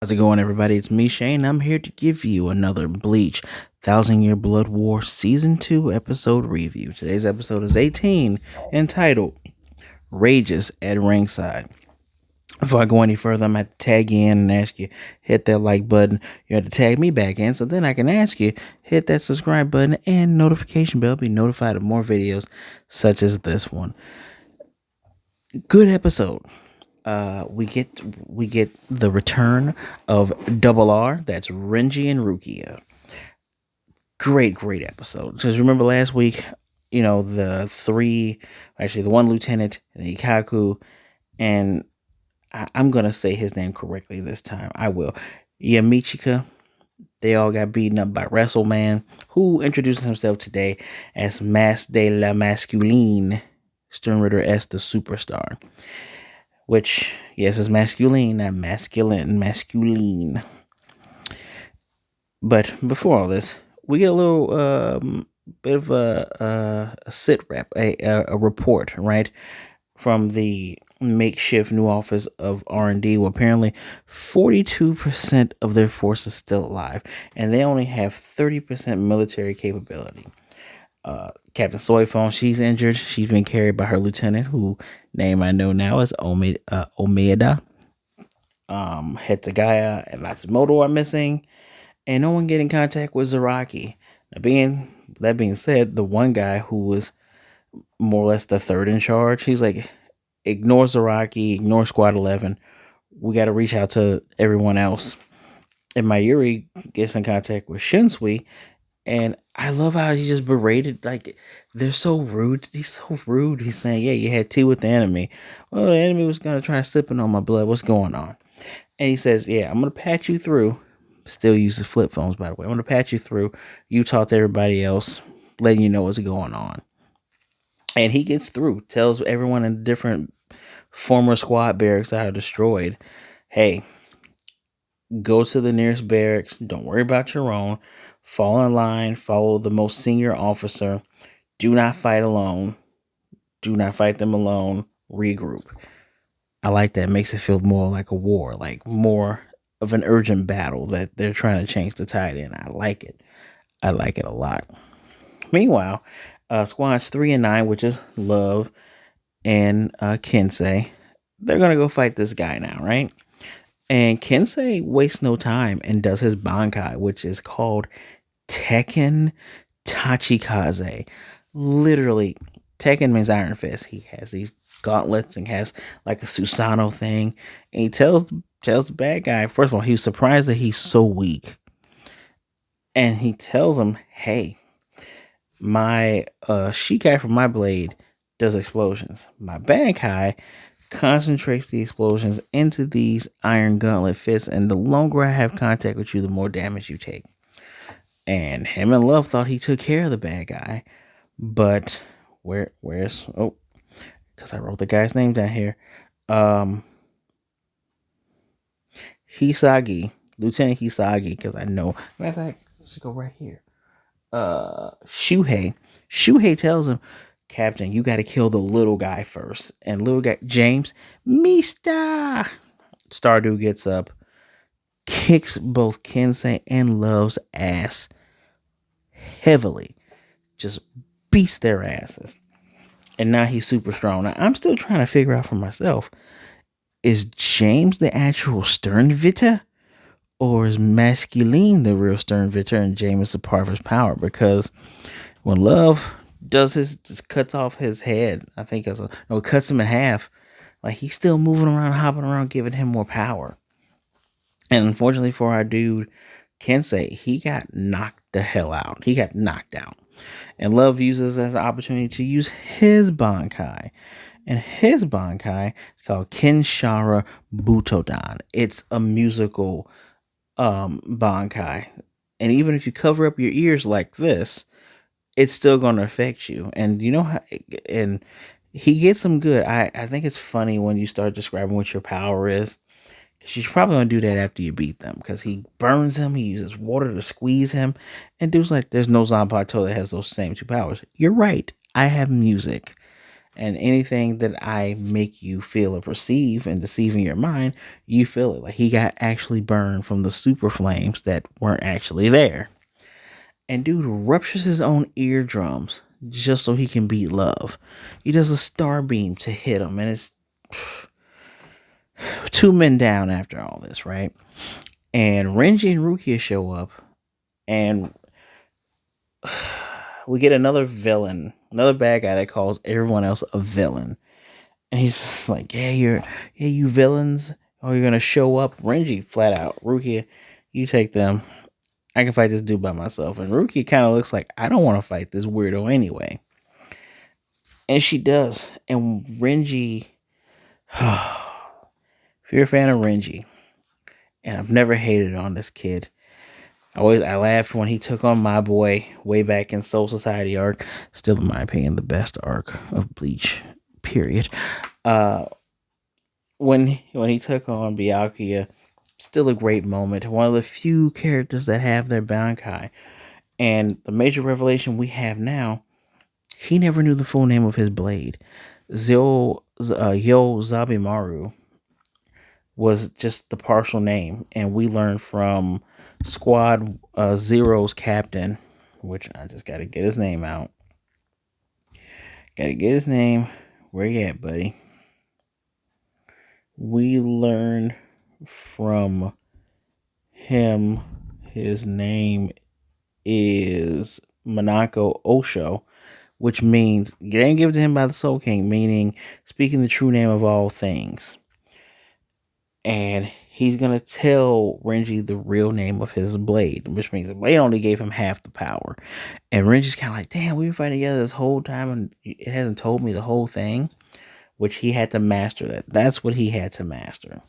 How's it going, everybody? It's me, Shane. I'm here to give you another Bleach Thousand Year Blood War Season 2 episode review. Today's episode is 18, entitled Rages at Ringside. Before I go any further, I'm going to tag you in and ask you, hit that like button. You have to tag me back in, so then I can ask you, hit that subscribe button and notification bell. Be notified of more videos such as this one. Good episode. We get the return of Double R. That's Renji and Rukia. Great episode. Because remember last week, the one lieutenant, the Ikkaku, and I'm gonna say his name correctly this time. I will. Yumichika. They all got beaten up by WrestleMan, who introduces himself today as Mas de la Masculine, Stern Ritter S the Superstar. Which, yes, is masculine, not masculine. But before all this, we get a little bit of a sit rep, a report, right, from the makeshift new office of R&D. Well, apparently 42% of their force is still alive, and they only have 30% military capability. Captain Soyphone, she's injured. She's been carried by her lieutenant, who name I know now is Omeda. Hetsugaya and Matsumoto are missing, and no one getting contact with Zaraki. That being said, the one guy who was more or less the third in charge, he's like, ignore Zaraki, ignore Squad 11. We got to reach out to everyone else. And Mayuri gets in contact with Shinsui, and I love how he just berated, like, they're so rude. He's so rude. He's saying, yeah, you had tea with the enemy. Well, the enemy was going to try sipping on my blood. What's going on? And he says, yeah, I'm going to patch you through. Still uses flip phones, by the way. I'm going to patch you through. You talk to everybody else, letting you know what's going on. And he gets through, tells everyone in different former squad barracks that are destroyed, hey, go to the nearest barracks. Don't worry about your own. Fall in line. Follow the most senior officer. Do not fight alone. Do not fight them alone. Regroup. I like that. It makes it feel more like a war, like more of an urgent battle that they're trying to change the tide in. I like it. I like it a lot. Meanwhile, squads 3 and 9, which is Love and Kensei, they're going to go fight this guy now, right? And Kensei wastes no time and does his Bankai, which is called Tekken Tachikaze. Literally, Tekken means Iron Fist. He has these gauntlets and has like a Susano thing. And he tells the bad guy, first of all, he was surprised that he's so weak. And he tells him, hey, my Shikai from my blade does explosions. My Bankai concentrates the explosions into these iron gauntlet fists, and the longer I have contact with you, the more damage you take. And him and Love thought he took care of the bad guy, but where's because I wrote the guy's name down here. Hisagi, Lieutenant Hisagi, because I know. Matter of fact, let's go right here. Shuhei tells him, Captain, you got to kill the little guy first. And little guy James, Mista Stardew gets up, kicks both Kensei and Love's ass heavily, just beats their asses. And now he's super strong. Now, I'm still trying to figure out for myself, is James the actual Sternvitter? Or is Masculine the real Sternvitter and James is a part of his power? Because when Love does just cuts off his head, I think it cuts him in half. Like, he's still moving around, hopping around, giving him more power. And unfortunately for our dude, Kensei, he got knocked the hell out. He got knocked out. And Love uses as an opportunity to use his Bankai. And his Bankai is called Kinshara Butodan. It's a musical Bankai. And even if you cover up your ears like this, it's still going to affect you. And you know how, and he gets them good. I think it's funny when you start describing what your power is. She's probably going to do that after you beat them, because he burns him. He uses water to squeeze him. And dude's like, there's no Zanpato that has those same two powers. You're right. I have music. And anything that I make you feel or perceive and deceive in your mind, you feel it. Like he got actually burned from the super flames that weren't actually there. And dude ruptures his own eardrums just so he can beat Love. He does a star beam to hit him, and it's two men down after all this, right? And Renji and Rukia show up, and we get another villain, another bad guy that calls everyone else a villain. And he's just like, yeah, you villains. Oh, you're gonna show up. Renji flat out, Rukia, you take them. I can fight this dude by myself. And Rukia kind of looks like, I don't want to fight this weirdo anyway. And she does. And Renji, if you're a fan of Renji, and I've never hated on this kid. I laughed when he took on my boy way back in Soul Society arc. Still, in my opinion, the best arc of Bleach. Period. Uh, when he took on Byakuya, still a great moment. One of the few characters that have their Bankai. And the major revelation we have now, he never knew the full name of his blade. Yo Zabimaru was just the partial name, and we learned from Squad Zero's captain, which I just got to get his name out. Got to get his name. Where you at, buddy? We learned from him. His name is Manako Osho, which means game given to him by the Soul King, meaning speaking the true name of all things. And he's gonna tell Renji the real name of his blade, which means the blade only gave him half the power. And Renji's kind of like, damn, we've been fighting together this whole time, and it hasn't told me the whole thing. Which he had to master that. That's what he had to master.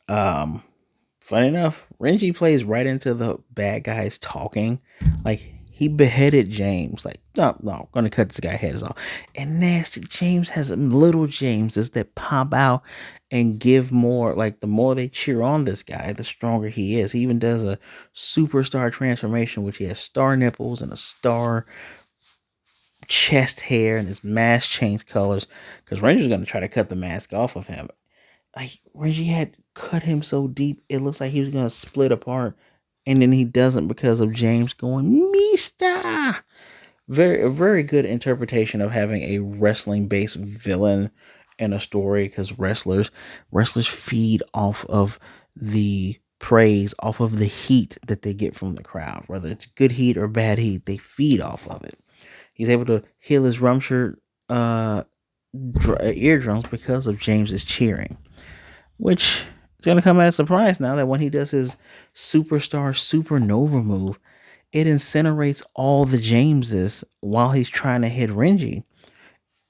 Funny enough, Renji plays right into the bad guys talking. Like he beheaded James. Like, no, I'm gonna cut this guy's heads off. And nasty James has little Jameses that pop out and give more. Like the more they cheer on this guy, the stronger he is. He even does a superstar transformation, which he has star nipples and a star chest hair, and his mask changed colors. Because Ranger's gonna try to cut the mask off of him. Like Reggie had cut him so deep, it looks like he was gonna split apart, and then he doesn't because of James going Mister. Very good interpretation of having a wrestling based villain in a story, because wrestlers feed off of the praise, off of the heat that they get from the crowd, whether it's good heat or bad heat. They feed off of it. He's able to heal his ruptured eardrums because of James's cheering, which is going to come as a surprise now that when he does his superstar supernova move, it incinerates all the Jameses while he's trying to hit Renji.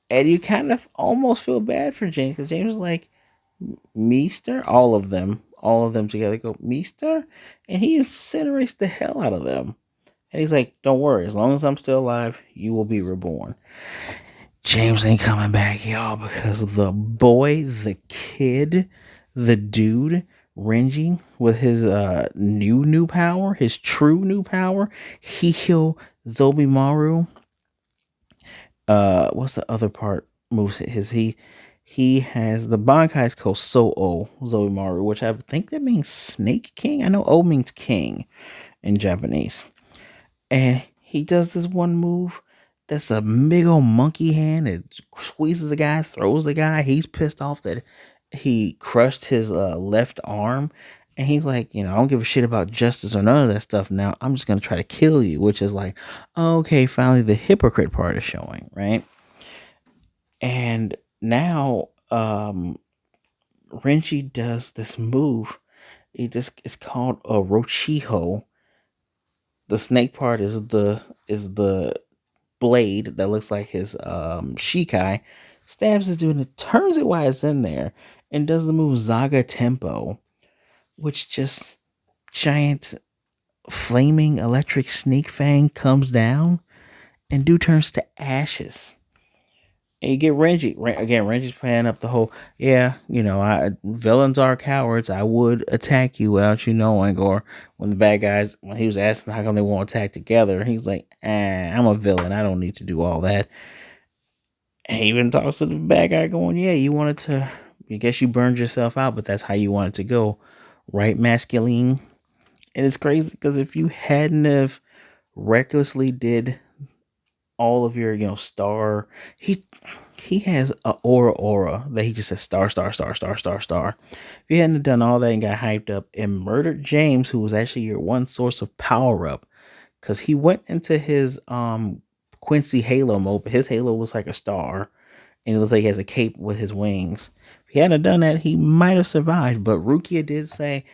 And you kind of almost feel bad for James, because James is like, Meester? All of them together go, Meester? And he incinerates the hell out of them. And he's like, don't worry, as long as I'm still alive, you will be reborn. James ain't coming back, y'all, because the boy, the kid, the dude, Renji, with his new power, his true new power, he heal Zobimaru. What's the other part moves his? He has the Bankai's called So-O Zobimaru, which I think that means Snake King. I know O means king in Japanese. And he does this one move that's a big old monkey hand. It squeezes the guy, throws the guy. He's pissed off that he crushed his left arm. And he's like, I don't give a shit about justice or none of that stuff now. I'm just going to try to kill you, which is like, okay, finally the hypocrite part is showing, right? And now Renji does this move. It's called a Rochiho. The snake part is the blade that looks like his Shikai. Stabs his dude and turns it while it's in there, and does the move Zaga Tempo, which just giant flaming electric snake fang comes down and dude turns to ashes. And you get Renji. Again, Renji's playing up the whole, villains are cowards. I would attack you without you knowing. Or when the bad guys, when he was asking how come they won't attack together, he's like, I'm a villain. I don't need to do all that. And he even talks to the bad guy going, yeah, you wanted to, I guess you burned yourself out, but that's how you wanted to go. Right, masculine? And it's crazy because if you hadn't have recklessly did all of your, star, he has a aura that he just says star, star, star, star, star, star. If you hadn't done all that and got hyped up and murdered James, who was actually your one source of power up, because he went into his Quincy Halo mode, but his Halo looks like a star, and it looks like he has a cape with his wings. If he hadn't done that, he might have survived. But Rukia did say,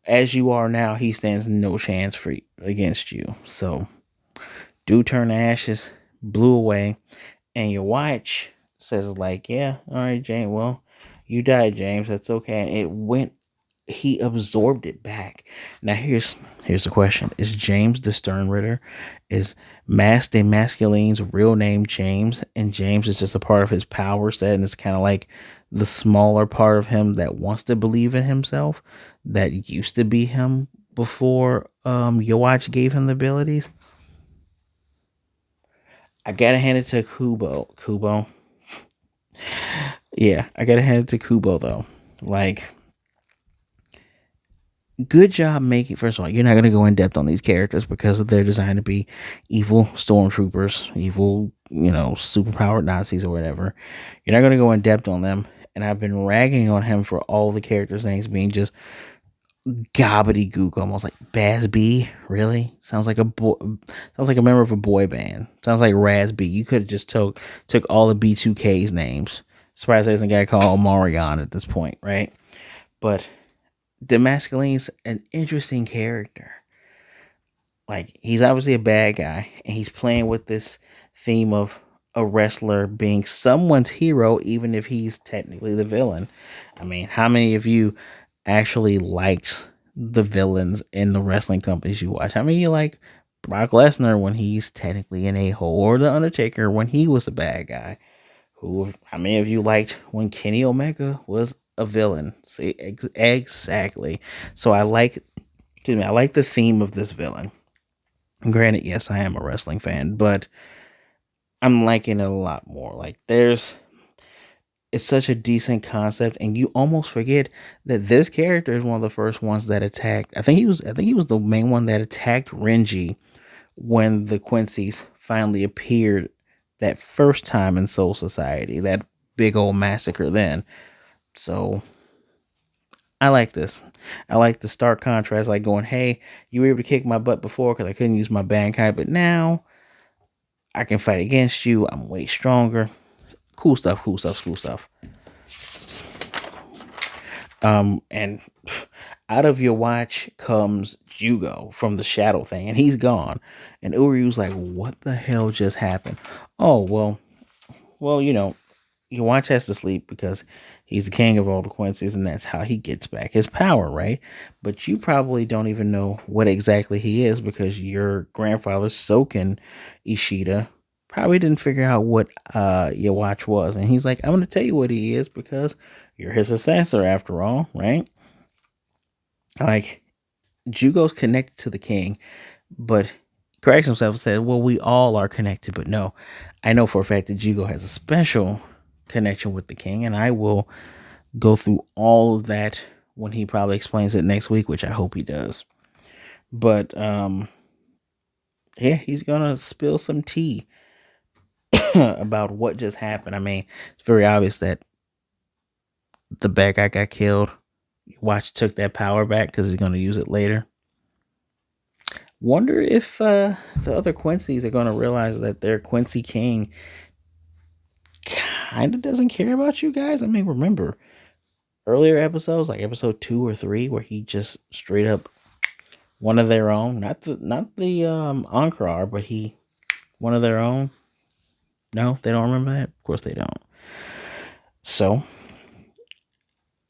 as you are now, he stands no chance against you. So, do turn to ashes, blew away, and your watch says like, yeah, all right, James. Well, you died, James. That's okay. And it went. He absorbed it back. Now here's the question: is James the Stern Ritter? Is Master Masculine's real name James, and James is just a part of his power set, and it's kind of like the smaller part of him that wants to believe in himself, that used to be him before Yowatch gave him the abilities. I gotta hand it to Kubo. Yeah, I gotta hand it to Kubo though. Like, good job making. First of all, you're not gonna go in depth on these characters because they're designed to be evil stormtroopers, evil, superpowered Nazis or whatever. You're not gonna go in depth on them. And I've been ragging on him for all the characters' names being just gobbledygook, almost like Baz B. Really sounds like sounds like a member of a boy band. Sounds like Raz B. You could have just took all the B2K's names. Surprised there's a guy called Marion at this point, right? But Demasculine's an interesting character. Like, he's obviously a bad guy, and he's playing with this theme of a wrestler being someone's hero, even if he's technically the villain. I mean, how many of you actually likes the villains in the wrestling companies you watch? How many of you like Brock Lesnar when he's technically an a-hole, or The Undertaker when he was a bad guy? How many of you liked when Kenny Omega was a villain? See, exactly. So I like the theme of this villain. Granted, yes, I am a wrestling fan, but I'm liking it a lot more. Like, it's such a decent concept, and you almost forget that this character is one of the first ones that attacked. I think he was the main one that attacked Renji when the Quincy's finally appeared that first time in Soul Society. That big old massacre then. So I like this. I like the stark contrast, like going, hey, you were able to kick my butt before because I couldn't use my Bankai, but now I can fight against you. I'm way stronger. Cool stuff, cool stuff, cool stuff. And out of your watch comes Jugo from the shadow thing, and he's gone. And Uryu's like, what the hell just happened? Oh, well, your watch has to sleep because he's the king of all the Quincy's, and that's how he gets back his power, right? But you probably don't even know what exactly he is because your grandfather, Soken Ishida, probably didn't figure out what your watch was. And he's like, I'm going to tell you what he is because you're his successor after all, right? Like, Jugo's connected to the king, but corrects himself and says, well, we all are connected. But no, I know for a fact that Jugo has a special connection with the king, and I will go through all of that when he probably explains it next week, which I hope he does. But yeah, he's gonna spill some tea about what just happened. I mean, it's very obvious that the bad guy got killed. Watch took that power back because he's gonna use it later. Wonder if the other Quincy's are gonna realize that their Quincy King kind of doesn't care about you guys. I mean, remember earlier episodes, like episode 2 or 3, where he just straight up one of their own, not the Ankara, but he one of their own. No, they don't remember that. Of course they don't. So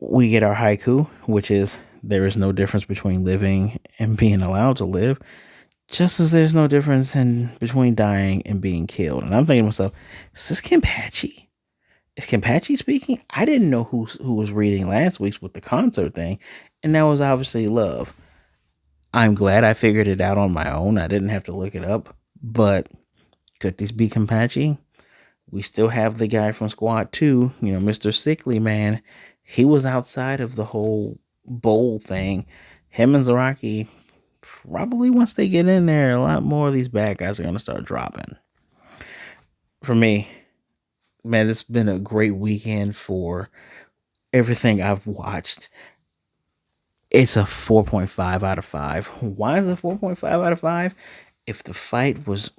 we get our haiku, which is there is no difference between living and being allowed to live, just as there's no difference in between dying and being killed. And I'm thinking to myself, is this Kenpachi? Is Kenpachi speaking? I didn't know who was reading last week's with the concert thing, and that was obviously Love. I'm glad I figured it out on my own. I didn't have to look it up. But could this be Kenpachi? We still have the guy from Squad 2, Mr. Sickly Man. He was outside of the whole bowl thing. Him and Zaraki, probably once they get in there, a lot more of these bad guys are going to start dropping. For me, man, this has been a great weekend for everything I've watched. It's a 4.5 out of 5. Why is it 4.5 out of 5? If the fight was...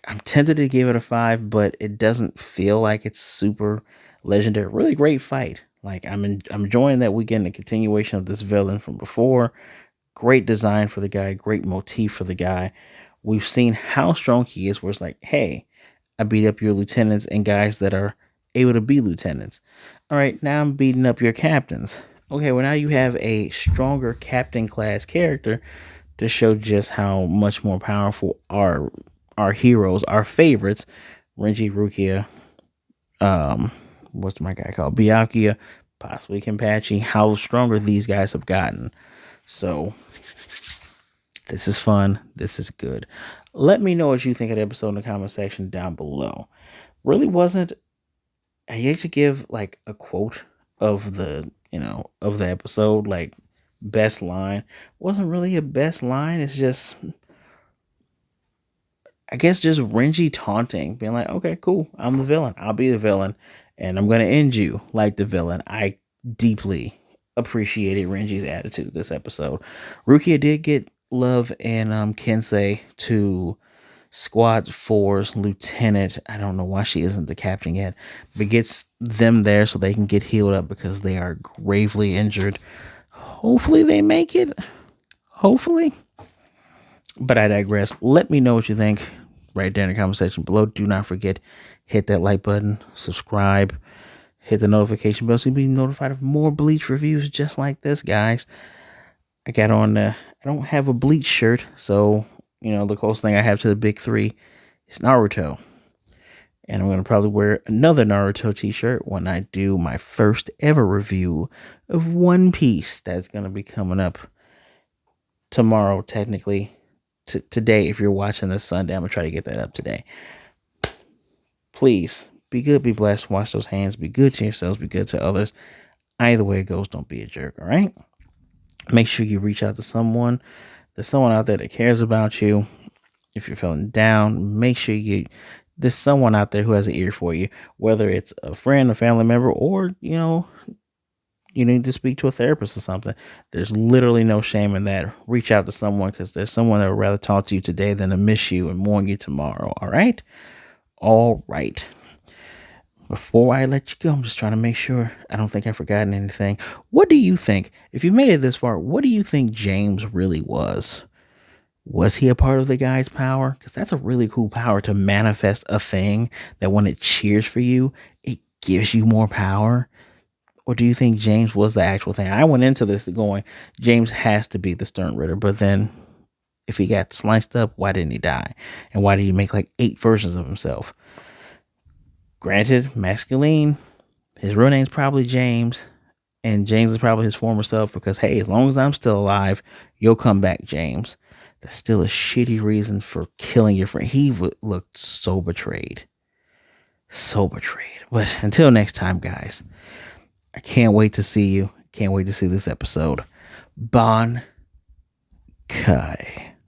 I'm tempted to give it a 5, but it doesn't feel like it's super legendary. Really great fight. Like, I'm enjoying that we're getting a continuation of this villain from before. Great design for the guy. Great motif for the guy. We've seen how strong he is, where it's like, hey, I beat up your lieutenants and guys that are able to be lieutenants. All right, now I'm beating up your captains. Okay, well, now you have a stronger captain class character to show just how much more powerful our heroes, our favorites, Renji, Rukia, what's my guy called? Byakuya, possibly Kenpachi, how stronger these guys have gotten. So this is fun. This is good. Let me know what you think of the episode in the comment section down below. Really wasn't, I hate to give like a quote of the, of the episode, like best line. Wasn't really a best line. It's just, I guess, just Renji taunting, being like, okay, cool, I'm the villain. I'll be the villain, and I'm going to end you like the villain. I deeply appreciated Renji's attitude this episode. Rukia did get love and Kensei to Squad 4's lieutenant. I don't know why she isn't the captain yet, but gets them there so they can get healed up because they are gravely injured. Hopefully they make it. Hopefully. But I digress. Let me know what you think right there in the comment section below. Do not forget, hit that like button, subscribe, hit the notification bell so you'll be notified of more Bleach reviews just like this, guys. I got on, I don't have a Bleach shirt, so, the closest thing I have to the big three is Naruto. And I'm going to probably wear another Naruto t-shirt when I do my first ever review of One Piece. That's going to be coming up tomorrow, technically. Today, if you're watching this Sunday, I'm going to try to get that up today. Please, be good, be blessed, wash those hands, be good to yourselves, be good to others. Either way it goes, don't be a jerk, all right? Make sure you reach out to someone. There's someone out there that cares about you. If you're feeling down, make sure there's someone out there who has an ear for you, whether it's a friend, a family member, or, you need to speak to a therapist or something. There's literally no shame in that. Reach out to someone because there's someone that would rather talk to you today than to miss you and mourn you tomorrow. All right? All right. Before I let you go, I'm just trying to make sure I don't think I've forgotten anything. What do you think? If you made it this far, what do you think James really was? Was he a part of the guy's power? Because that's a really cool power to manifest a thing that when it cheers for you, it gives you more power. Or do you think James was the actual thing? I went into this going, James has to be the Stern Ritter. But then if he got sliced up, why didn't he die? And why did he make like 8 versions of himself? Granted, masculine. His real name's probably James. And James is probably his former self because, hey, as long as I'm still alive, you'll come back, James. That's still a shitty reason for killing your friend. He looked so betrayed. So betrayed. But until next time, guys. I can't wait to see you. Can't wait to see this episode. Bon Kai.